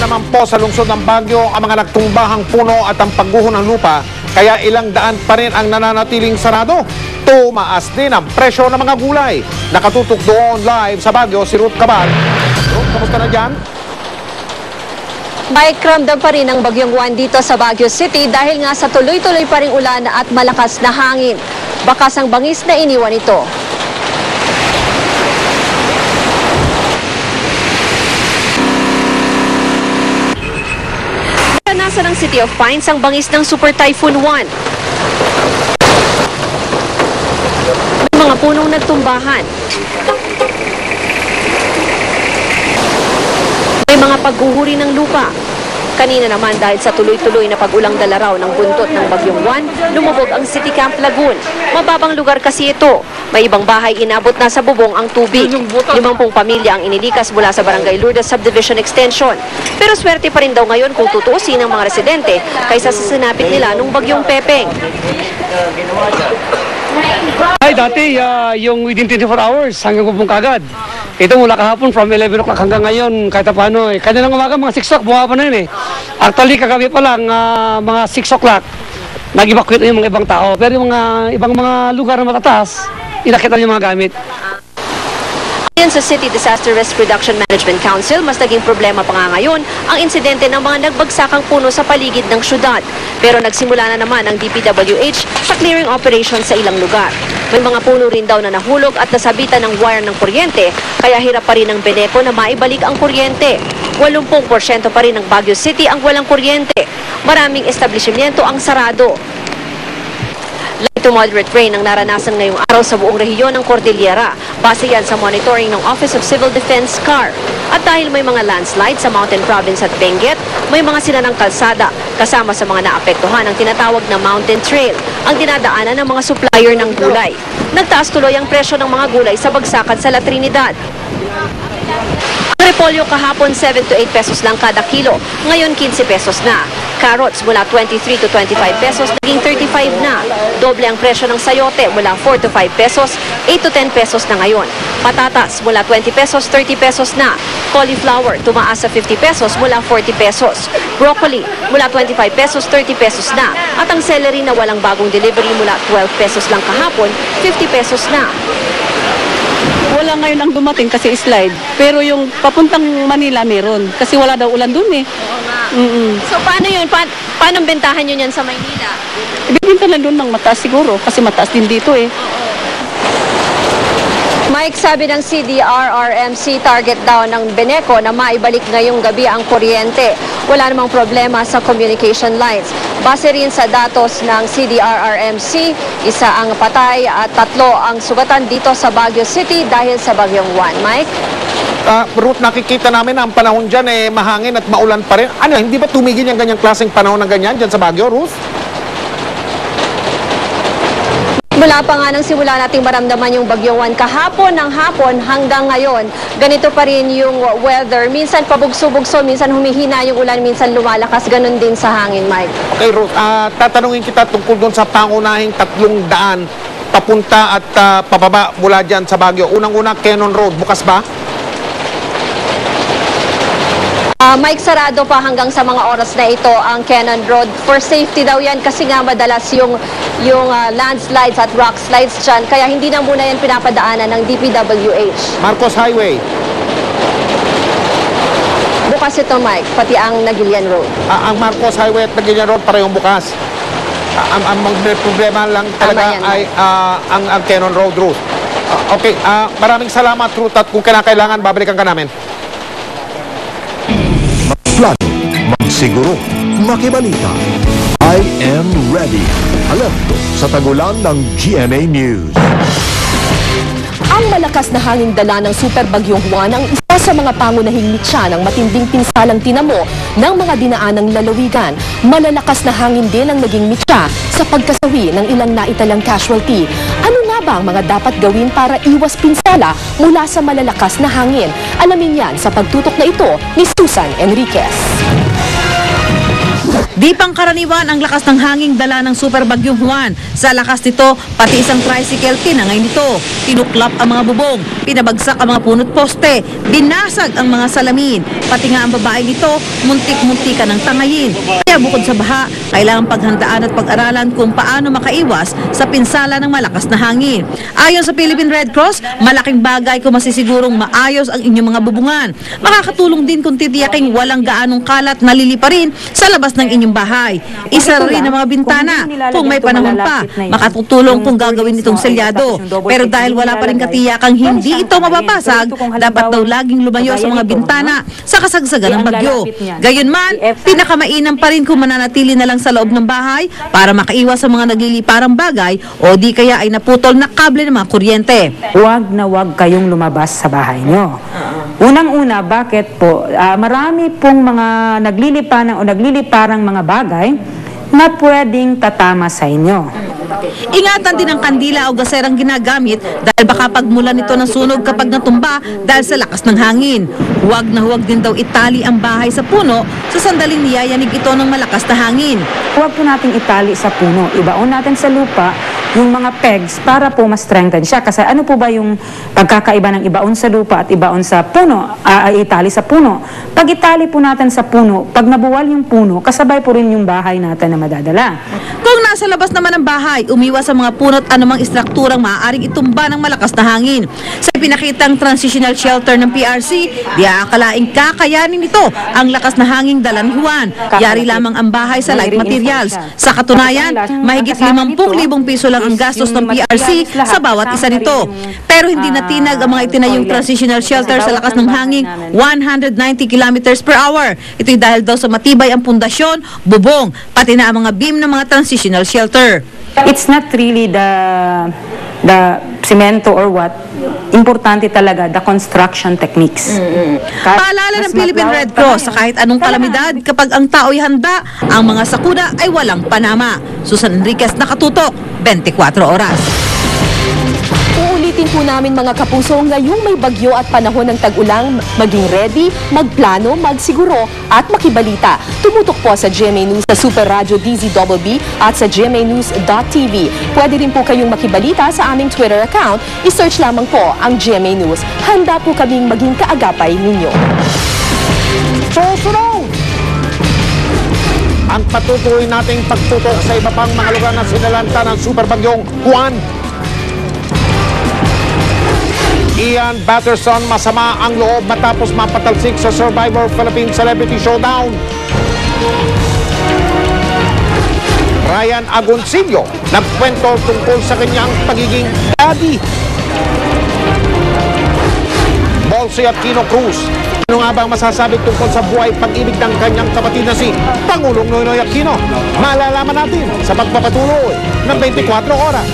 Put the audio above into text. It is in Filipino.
naman po sa lungsod ng Baguio ang mga nagtumbahang puno at ang pagguho ng lupa, kaya ilang daan pa rin ang nananatiling sarado. Tumaas din ang presyo ng mga gulay. Nakatutok doon live sa Baguio si Ruth Cabal. Ruth, kamusta na dyan? Mike, ramdam pa rin ang Bagyong Juan dito sa Baguio City dahil nga sa tuloy-tuloy pa ring ulan at malakas na hangin. Bakas ang bangis na iniwan ito. Nasa ng City of Pines ang bangis ng Super Typhoon Juan. May mga punong nagtumbahan. May mga pagguhuri ng lupa. Kanina naman dahil sa tuloy-tuloy na pag-ulang dala raw ng buntot ng Bagyong Juan, lumubog ang City Camp Lagoon. Mababang lugar kasi ito. May ibang bahay inabot na sa bubong ang tubig. 50 pamilya ang inilikas mula sa Barangay Lourdes Subdivision Extension. Pero swerte pa rin daw ngayon kung tutuusin ng mga residente kaysa sa sinapit nila nung Bagyong Pepeng. Ay, dati yung within 24 hours hanggang bubong kagad. Ito mula kahapon from 11 o'clock hanggang ngayon kahit paano. Kanilang umaga mga 6 o'clock buha pa na yun eh. Actually kagabi pa lang mga 6 o'clock nag-evacuate na yung mga ibang tao. Pero yung mga ibang mga lugar na matataas, inakit na yung mga gamit. Ayon sa City Disaster Risk Reduction Management Council, mas naging problema pa nga ngayon ang insidente ng mga nagbagsakang puno sa paligid ng syudad. Pero nagsimula na naman ang DPWH sa clearing operation sa ilang lugar. May mga puno rin daw na nahulog at nasabitan ng wire ng kuryente, kaya hirap pa rin ng Beneco na maibalik ang kuryente. 80% pa rin ng Baguio City ang walang kuryente. Maraming establishmento ang sarado. Light to moderate rain ang naranasan ngayong araw sa buong rehiyon ng Cordillera. Base yan sa monitoring ng Office of Civil Defense CAR. At dahil may mga landslide sa Mountain Province at Benguet, may mga sinanang kalsada kasama sa mga naapektuhan ang tinatawag na Mountain Trail, ang dinadaanan ng mga supplier ng gulay. Nagtaas tuloy ang presyo ng mga gulay sa bagsakan sa La Trinidad. Ang repolyo kahapon 7 to 8 pesos lang kada kilo, ngayon 15 pesos na. Carrots mula 23 to 25 pesos, naging 35 na. Doble ang presyo ng sayote mula 4 to 5 pesos, 8 to 10 pesos na ngayon. Patatas mula 20 pesos, 30 pesos na. Cauliflower tumaas sa 50 pesos mula 40 pesos. Broccoli mula 25 pesos, 30 pesos na. At ang celery na walang bagong delivery mula 12 pesos lang kahapon, 50 pesos na. Wala ngayon ang dumating kasi slide. Pero yung papuntang Manila meron. Kasi wala daw ulan dun eh. So paano yun? Paano bentahan yun yan sa Maynila? Ibibinta na dun ng mataas siguro. Kasi mataas din dito eh. Mike, sabi ng CDRRMC, target daw ng Beneco na maibalik ngayong gabi ang kuryente. Wala namang problema sa communication lines. Base rin sa datos ng CDRRMC, 1 ang patay at 3 ang sugatan dito sa Baguio City dahil sa Bagyong Juan. Mike? Ruth, nakikita namin na ang panahon dyan mahangin at maulan pa rin. Ano, hindi ba tumigil yung ganyang klaseng panahon na ganyan dyan sa Baguio, Ruth? Mula pa nga nang simula nating maramdaman yung Bagyong Juan kahapon ng hapon hanggang ngayon, ganito pa rin yung weather. Minsan pabugso-bugso, minsan humihina yung ulan, minsan lumalakas, ganun din sa hangin, Mike. Okay, Ruth, tatanungin kita tungkol doon sa pangunahing 300 papunta at pababa mula dyan sa Baguio. Unang-una, Cannon Road, bukas ba? Mike, sarado pa hanggang sa mga oras na ito ang Cannon Road. For safety daw yan kasi nga madalas yung landslides at rock slides dyan. Kaya hindi na muna yan pinapadaanan ng DPWH. Marcos Highway. Bukas ito, Mike, pati ang Nagilian Road. Ang Marcos Highway at Nagilian Road parehong bukas. Ang problema lang talaga yan, ay ang Cannon Road route. Okay, maraming salamat, Ruth, at kung kailangan, babalikan ka namin. Plano, magsiguro, makibalita. I am ready. Alerto sa tagulan ng GMA News. Ang malakas na hangin dala ng Super Bagyong Juan ang isa sa mga pangunahing mitya ng matinding pinsalang tinamo ng mga dinaanang lalawigan. Malalakas na hangin din ang naging mitya sa pagkasawi ng ilang naitalang casualty. Ano nga ba ang mga dapat gawin para iwas pinsala mula sa malalakas na hangin? Alamin yan sa pagtutok na ito ni Susan Enriquez. Di pangkaraniwan ang lakas ng hanging dala ng Super Bagyong Juan. Sa lakas nito, pati isang tricycle tinangay nito. Tinuklap ang mga bubong, pinabagsak ang mga punot poste, binasag ang mga salamin. Pati nga ang babae nito, muntik-muntikan ng tangayin. Kaya bukod sa baha, kailangan paghandaan at pag-aralan kung paano makaiwas sa pinsala ng malakas na hangin. Ayon sa Philippine Red Cross, malaking bagay kung masisigurong maayos ang inyong mga bubungan. Makakatulong din kung titiyaking walang gaanong kalat na liliparin sa labas ng inyong bahay. Isa rin ang mga bintana kung may panahon pa. Makatutulong kung gagawin itong selyado. Pero dahil wala pa rin katiyakang hindi ito mababasag, dapat daw laging lumayo sa mga bintana sa kasagsagan ng bagyo. Gayunman, pinakamainam pa rin kung mananatili na lang sa loob ng bahay para makaiwas sa mga nagliliparang bagay o di kaya ay naputol na kable ng mga kuryente. Huwag na huwag kayong lumabas sa bahay nyo. Unang-una, bakit po? Marami pong mga nagliliparang mga bagay na pwedeng tatama sa inyo. Ingatan din ang kandila o gaserang ginagamit dahil baka pagmulan nito ng sunog kapag natumba dahil sa lakas ng hangin. Huwag na huwag din daw itali ang bahay sa puno sa sandaling niyayanig ito ng malakas na hangin. Huwag po nating itali sa puno. Ibaon natin sa lupa yung mga pegs para po ma-strengthen siya. Kasi ano po ba yung pagkakaiba ng ibaon sa lupa at ibaon sa puno, itali sa puno? Pag itali po natin sa puno, pag nabuwal yung puno, kasabay po rin yung bahay natin na madadala. Kung nasa labas naman ng bahay, umiwas sa mga puno't anumang istrukturang maaaring itumba ng malakas na hangin. Sa pinakitang transitional shelter ng PRC, di aakalaing kakayanin nito ang lakas na hanging dala ni Juan. Yari lamang ang bahay sa light materials. Sa katunayan, mahigit 50,000 piso lang ang gastos ng PRC sa bawat isa nito. Pero hindi natinag ang mga itinayong transitional shelter sa lakas ng hanging 190 kilometers per hour. Ito'y dahil daw sa matibay ang pundasyon, bubong, pati na ang mga beam ng mga transitional shelter. It's not really the semento or what. Importante talaga the construction techniques. Paalala ng Philippine Red Cross sa kahit anong kalamidad, kapag ang tao'y handa, ang mga sakuna ay walang panama. Susan Enriquez, nakatutok, 24 oras. Uulitin po namin mga kapuso, ngayong may bagyo at panahon ng tag-ulang, maging ready, magplano, magsiguro at makibalita. Tumutok po sa GMA News sa Super Radio DZBB at sa gmanews.tv. Pwede rin po kayong makibalita sa aming Twitter account. I-search lamang po ang GMA News. Handa po kaming maging kaagapay ninyo. Susunod! Ang patutuloy nating pagtutok sa iba pang mga lugar na sinalanta ng Super Bagyong Juan. Ian Batterson masama ang loob matapos mapatalsik sa Survivor Philippine Celebrity Showdown. Ryan Agoncillo nagkwento tungkol sa kanyang pagiging daddy. Bolsi at Kino Cruz, ano nga bang masasabi tungkol sa buhay pag-ibig ng kanyang kapatid na si Pangulong Noynoy Aquino? Malalaman natin sa pagpapatuloy ng 24 oras.